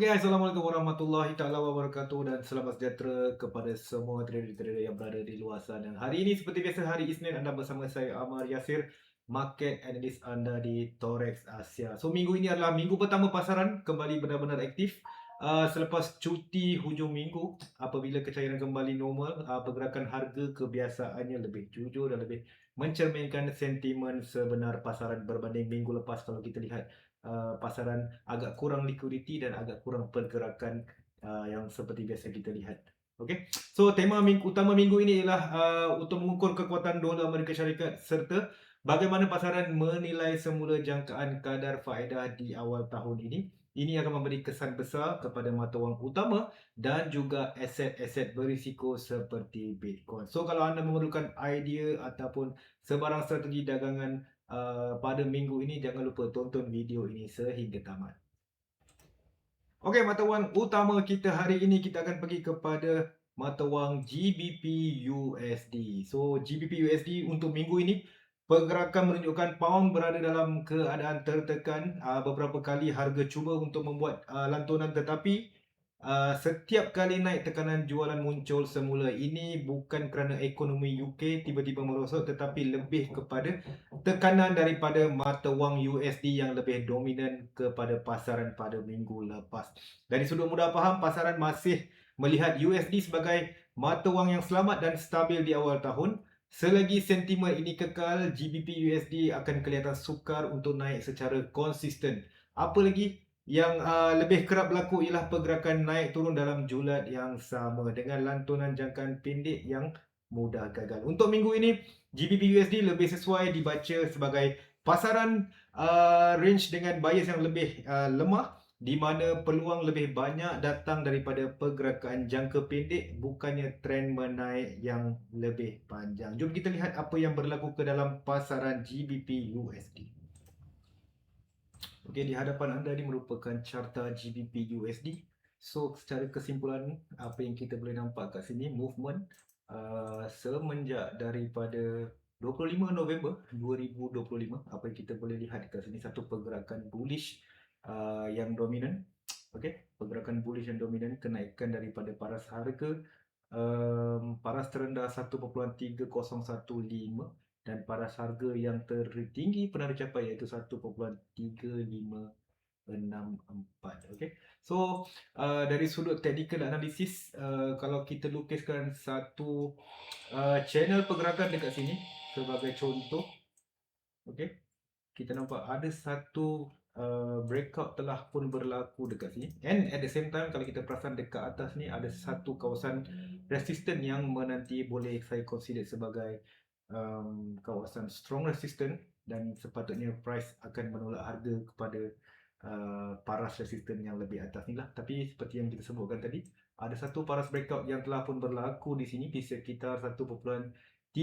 Okey, Assalamualaikum warahmatullahi taala wabarakatuh dan selamat sejahtera kepada semua trader-trader yang berada di luar sana. Hari ini seperti biasa hari Isnin anda bersama saya Amar Yasir, market analyst anda di Torex Asia. So minggu ini adalah minggu pertama pasaran kembali benar-benar aktif. Selepas cuti hujung minggu apabila kecairan kembali normal, pergerakan harga kebiasaannya lebih jujur dan lebih mencerminkan sentimen sebenar pasaran berbanding minggu lepas kalau kita lihat pasaran agak kurang liquidity dan agak kurang pergerakan yang seperti biasa kita lihat. Okey. So tema utama minggu ini ialah untuk mengukur kekuatan dolar Amerika Syarikat serta bagaimana pasaran menilai semula jangkaan kadar faedah di awal tahun ini. Ini akan memberi kesan besar kepada mata wang utama dan juga aset-aset berisiko seperti Bitcoin. So kalau anda memerlukan idea ataupun sebarang strategi dagangan pada minggu ini, jangan lupa tonton video ini sehingga tamat. Okey, mata wang utama kita hari ini kita akan pergi kepada mata wang GBP USD. So GBP USD untuk minggu ini pergerakan menunjukkan pound berada dalam keadaan tertekan. Beberapa kali harga cuba untuk membuat lantunan tetapi setiap kali naik tekanan jualan muncul semula. Ini bukan kerana ekonomi UK tiba-tiba merosot tetapi lebih kepada tekanan daripada mata wang USD yang lebih dominan kepada pasaran pada minggu lepas. Dari sudut mudah faham, pasaran masih melihat USD sebagai mata wang yang selamat dan stabil di awal tahun. Selagi sentimen ini kekal, GBP USD akan kelihatan sukar untuk naik secara konsisten. Apa lagi yang lebih kerap berlaku ialah pergerakan naik turun dalam julat yang sama dengan lantunan jangkaan pendek yang mudah gagal. Untuk minggu ini, GBP USD lebih sesuai dibaca sebagai pasaran range dengan bias yang lebih lemah di mana peluang lebih banyak datang daripada pergerakan jangka pendek bukannya trend menaik yang lebih panjang. Jom kita lihat apa yang berlaku ke dalam pasaran GBP USD. Okey, di hadapan anda ini merupakan carta GBP USD. So, secara kesimpulan, apa yang kita boleh nampak kat sini, movement semenjak daripada 25 November 2025, apa yang kita boleh lihat kat sini, satu pergerakan bullish yang dominan. Okey, pergerakan bullish yang dominan, kenaikan daripada paras harga, paras terendah 1.3015 dan paras harga yang tertinggi pernah dicapai iaitu 1.3564. Okey. So dari sudut technical analysis, kalau kita lukiskan satu channel pergerakan dekat sini sebagai contoh, okey, kita nampak ada satu breakout telah pun berlaku dekat sini, and at the same time kalau kita perasan dekat atas ni ada satu kawasan resistance yang menanti boleh saya consider sebagai kawasan strong resistance dan sepatutnya price akan menolak harga kepada paras resistance yang lebih atas ni lah. Tapi seperti yang kita sebutkan tadi, ada satu paras breakout yang telah pun berlaku di sini di sekitar 1.345,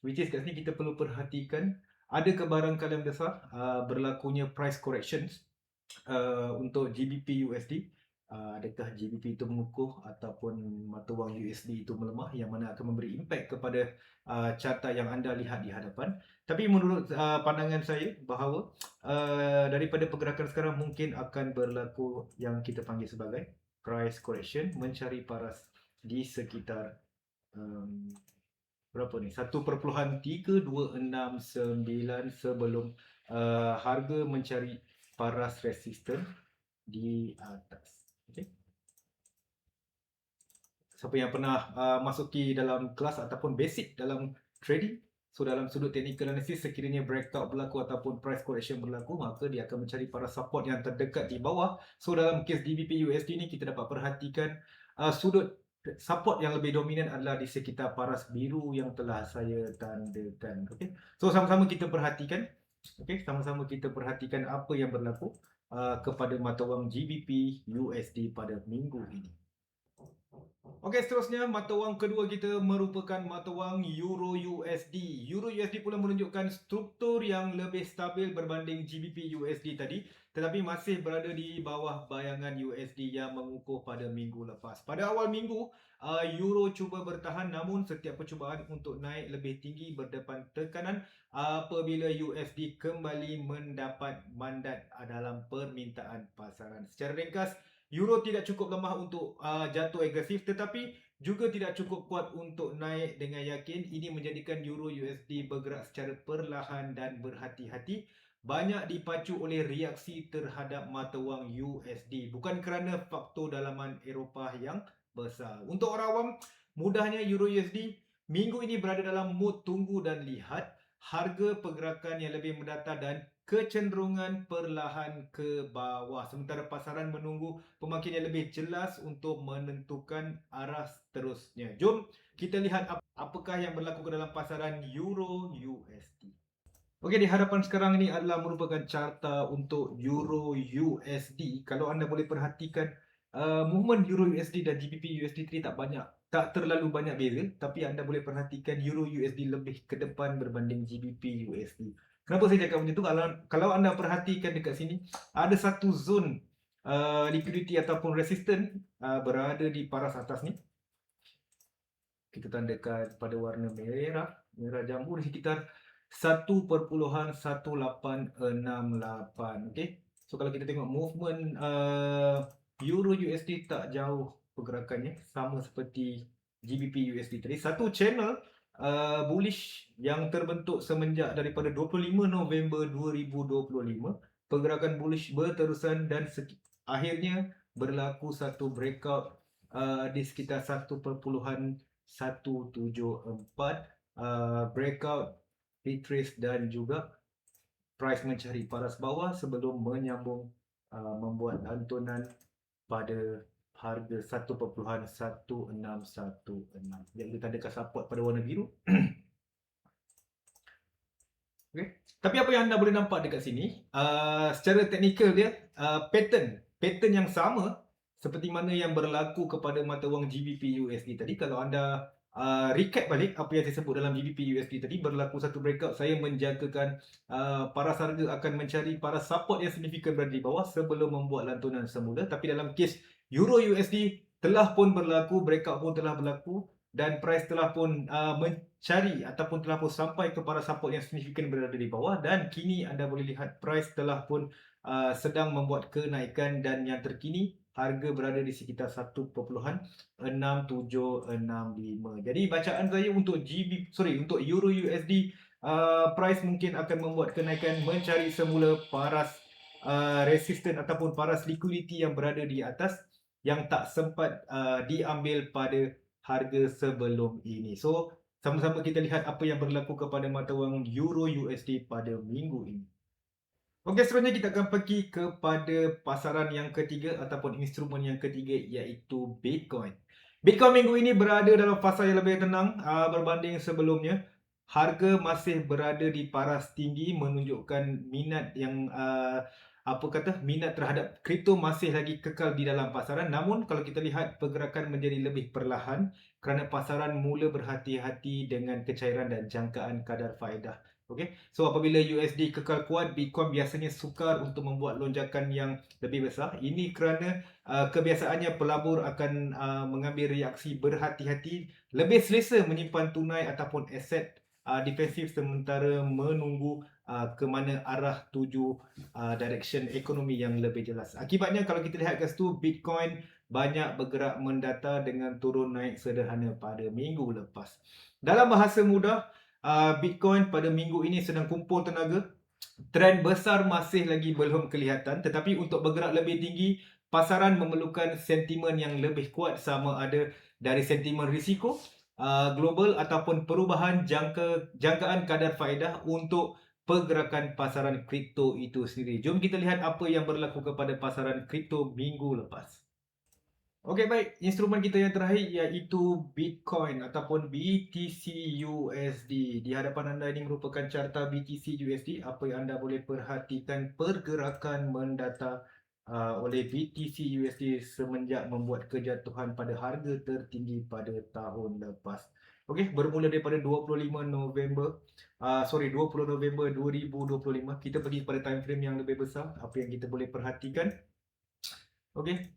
which is kat sini kita perlu perhatikan ada kebarangkalian besar berlakunya price corrections untuk GBP USD. Adakah GBP itu mengukuh ataupun mata wang USD itu melemah, yang mana akan memberi impak kepada carta yang anda lihat di hadapan. Tapi menurut pandangan saya bahawa daripada pergerakan sekarang mungkin akan berlaku yang kita panggil sebagai price correction, mencari paras di sekitar berapa ni, 1.3269 sebelum harga mencari paras resistance di atas. Okay. Siapa yang pernah masuki dalam kelas ataupun basic dalam trading, so dalam sudut technical analysis, sekiranya breakout berlaku ataupun price correction berlaku, maka dia akan mencari paras support yang terdekat di bawah. So dalam kes GBP USD ni kita dapat perhatikan sudut support yang lebih dominan adalah di sekitar paras biru yang telah saya tandakan. Okay. So sama-sama kita perhatikan, sama-sama kita perhatikan apa yang berlaku kepada mata wang GBP USD pada minggu ini. Okey, seterusnya mata wang kedua kita merupakan mata wang Euro USD. Euro USD pula menunjukkan struktur yang lebih stabil berbanding GBP USD tadi, tetapi masih berada di bawah bayangan USD yang mengukuh pada minggu lepas. Pada awal minggu, Euro cuba bertahan, namun setiap percubaan untuk naik lebih tinggi berdepan tekanan apabila USD kembali mendapat mandat dalam permintaan pasaran. Secara ringkas, Euro tidak cukup lemah untuk jatuh agresif, tetapi juga tidak cukup kuat untuk naik dengan yakin. Ini menjadikan Euro USD bergerak secara perlahan dan berhati-hati, banyak dipacu oleh reaksi terhadap mata wang USD, bukan kerana faktor dalaman Eropah yang besar. Untuk orang awam, mudahnya Euro USD minggu ini berada dalam mood tunggu dan lihat, harga pergerakan yang lebih mendatar dan kecenderungan perlahan ke bawah, sementara pasaran menunggu pemakian yang lebih jelas untuk menentukan arah seterusnya. Jom kita lihat apakah yang berlaku dalam pasaran Euro USD. Okey, di hadapan sekarang ini adalah merupakan carta untuk Euro USD. Kalau anda boleh perhatikan, movement Euro USD dan GBP USD tadi tak terlalu banyak beza, tapi anda boleh perhatikan Euro USD lebih ke depan berbanding GBP USD. Kenapa saya cakap macam tu? Kalau anda perhatikan dekat sini, ada satu zone liquidity ataupun resistance berada di paras atas ni. Kita tandakan pada warna merah jambu di sekitar 1.1868. Okey. So kalau kita tengok movement Euro USD tak jauh pergerakannya, sama seperti GBP USD tadi. Satu channel bullish yang terbentuk semenjak daripada 25 November 2025. Pergerakan bullish berterusan dan akhirnya berlaku satu breakout di sekitar 1.174, breakout, retrace dan juga price mencari paras bawah sebelum menyambung membuat lantunan pada harga 1.1616 yang ditandakan support pada warna biru. Okay. Tapi apa yang anda boleh nampak dekat sini, secara teknikal dia, pattern yang sama seperti mana yang berlaku kepada mata wang GBP USD tadi. Kalau anda recap balik apa yang saya sebut dalam GBP USD tadi, berlaku satu breakout, saya menjagakan paras harga akan mencari paras support yang signifikan berada di bawah sebelum membuat lantunan semula. Tapi dalam kes Euro USD telah pun berlaku, breakout pun telah berlaku, dan price telah pun mencari ataupun telah pun sampai kepada support yang signifikan berada di bawah, dan kini anda boleh lihat price telah pun sedang membuat kenaikan dan yang terkini harga berada di sekitar 1.6765. Jadi bacaan saya untuk untuk Euro USD, price mungkin akan membuat kenaikan mencari semula paras resisten ataupun paras liquidity yang berada di atas yang tak sempat diambil pada harga sebelum ini. So, sama-sama kita lihat apa yang berlaku kepada mata wang Euro USD pada minggu ini. Okey, seterusnya kita akan pergi kepada pasaran yang ketiga ataupun instrumen yang ketiga, iaitu Bitcoin. Bitcoin minggu ini berada dalam fasa yang lebih tenang berbanding sebelumnya. Harga masih berada di paras tinggi, menunjukkan minat yang minat terhadap kripto masih lagi kekal di dalam pasaran. Namun kalau kita lihat, pergerakan menjadi lebih perlahan kerana pasaran mula berhati-hati dengan kecairan dan jangkaan kadar faedah. Okey, so apabila USD kekal kuat, Bitcoin biasanya sukar untuk membuat lonjakan yang lebih besar. Ini kerana kebiasaannya pelabur akan mengambil reaksi berhati-hati, lebih selesa menyimpan tunai ataupun aset defensif sementara menunggu ke mana arah tuju direction ekonomi yang lebih jelas. Akibatnya kalau kita lihat kat situ, Bitcoin banyak bergerak mendata dengan turun naik sederhana pada minggu lepas. Dalam bahasa mudah, Bitcoin pada minggu ini sedang kumpul tenaga. Trend besar masih lagi belum kelihatan, tetapi untuk bergerak lebih tinggi, pasaran memerlukan sentimen yang lebih kuat, sama ada dari sentimen risiko global ataupun perubahan jangkaan kadar faedah untuk pergerakan pasaran kripto itu sendiri. Jom kita lihat apa yang berlaku kepada pasaran kripto minggu lepas. Okey, baik. Instrumen kita yang terakhir iaitu Bitcoin ataupun BTC USD. Di hadapan anda ini merupakan carta BTC USD. Apa yang anda boleh perhatikan, pergerakan mendata oleh BTC USD semenjak membuat kejatuhan pada harga tertinggi pada tahun lepas. Okey, bermula daripada 20 November 2025, kita pergi pada time frame yang lebih besar. Apa yang kita boleh perhatikan? Okey.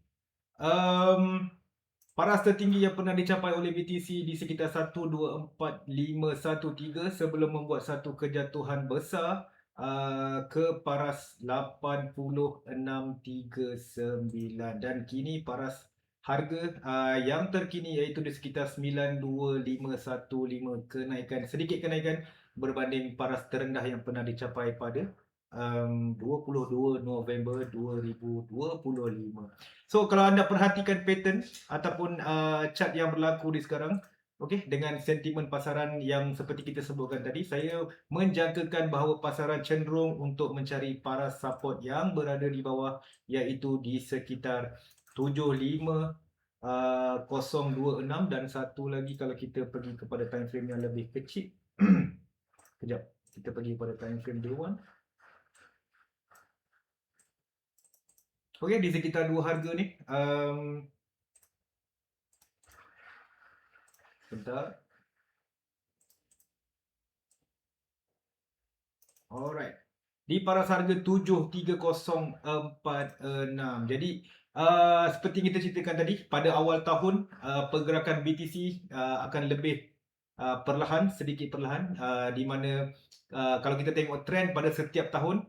Paras tertinggi yang pernah dicapai oleh BTC di sekitar 124,513 sebelum membuat satu kejatuhan besar ke paras 86,390, dan kini paras harga yang terkini iaitu di sekitar 92,515, sedikit kenaikan berbanding paras terendah yang pernah dicapai pada 22 November 2025. So kalau anda perhatikan pattern ataupun chart yang berlaku di sekarang, okey, dengan sentimen pasaran yang seperti kita sebutkan tadi, saya menjangkakan bahawa pasaran cenderung untuk mencari paras support yang berada di bawah, iaitu di sekitar 75,026, dan satu lagi kalau kita pergi kepada time frame yang lebih kecil. Kejap, kita pergi pada time frame day 1. Okey, di sekitar dua harga ni. Sebentar. Alright. Di paras harga 73,046. Jadi seperti kita ceritakan tadi, pada awal tahun pergerakan BTC akan lebih perlahan, sedikit perlahan, di mana kalau kita tengok trend pada setiap tahun,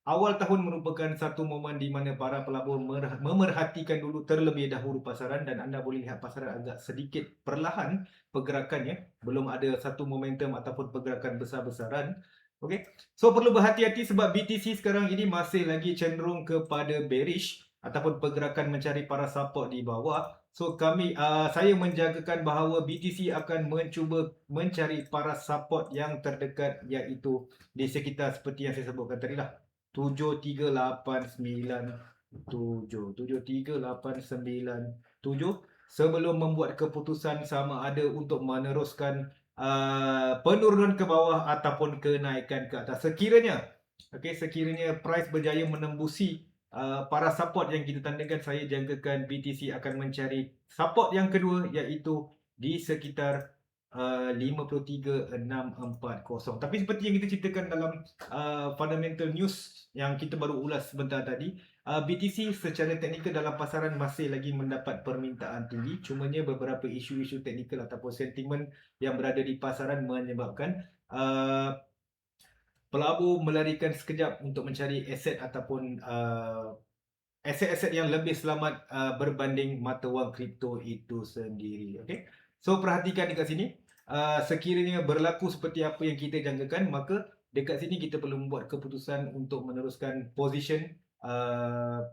awal tahun merupakan satu momen di mana para pelabur memerhatikan dulu terlebih dahulu pasaran, dan anda boleh lihat pasaran agak sedikit perlahan pergerakannya, belum ada satu momentum ataupun pergerakan besar-besaran. Okey. So perlu berhati-hati sebab BTC sekarang ini masih lagi cenderung kepada bearish ataupun pergerakan mencari para support di bawah. So saya menjangkakan bahawa BTC akan mencuba mencari para support yang terdekat, iaitu di sekitar seperti yang saya sebutkan tadi lah, 73,897 sebelum membuat keputusan sama ada untuk meneruskan penurunan ke bawah ataupun kenaikan ke atas. Sekiranya price berjaya menembusi para support yang kita tandakan, saya jangkakan BTC akan mencari support yang kedua, iaitu di sekitar 53,640. Tapi seperti yang kita ceritakan dalam fundamental news yang kita baru ulas sebentar tadi, BTC secara teknikal dalam pasaran masih lagi mendapat permintaan tinggi. Cumanya beberapa isu-isu teknikal ataupun sentimen yang berada di pasaran menyebabkan pelabur melarikan sekejap untuk mencari aset ataupun aset-aset yang lebih selamat berbanding mata wang kripto itu sendiri. Okay? So perhatikan dekat sini, sekiranya berlaku seperti apa yang kita jangkakan, maka dekat sini kita perlu membuat keputusan untuk meneruskan position.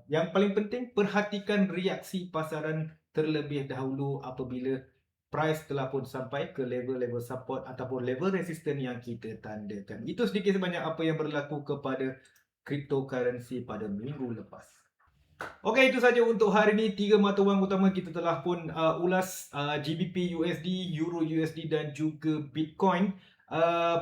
Yang paling penting, perhatikan reaksi pasaran terlebih dahulu apabila price telah pun sampai ke level-level support ataupun level resistance yang kita tandakan. Itu sedikit sebanyak apa yang berlaku kepada cryptocurrency pada minggu lepas. Okey, itu saja untuk hari ini. 3 mata wang utama kita telah pun ulas, GBP USD, Euro USD dan juga Bitcoin.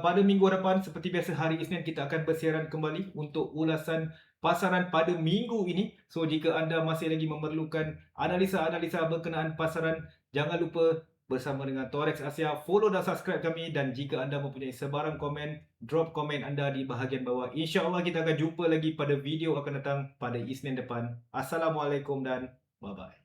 Pada minggu hadapan seperti biasa hari Isnin kita akan bersiaran kembali untuk ulasan pasaran pada minggu ini. So jika anda masih lagi memerlukan analisa-analisa berkenaan pasaran, jangan lupa bersama dengan Torex Asia, follow dan subscribe kami, dan jika anda mempunyai sebarang komen, drop komen anda di bahagian bawah. InsyaAllah kita akan jumpa lagi pada video akan datang pada Isnin depan. Assalamualaikum dan bye-bye.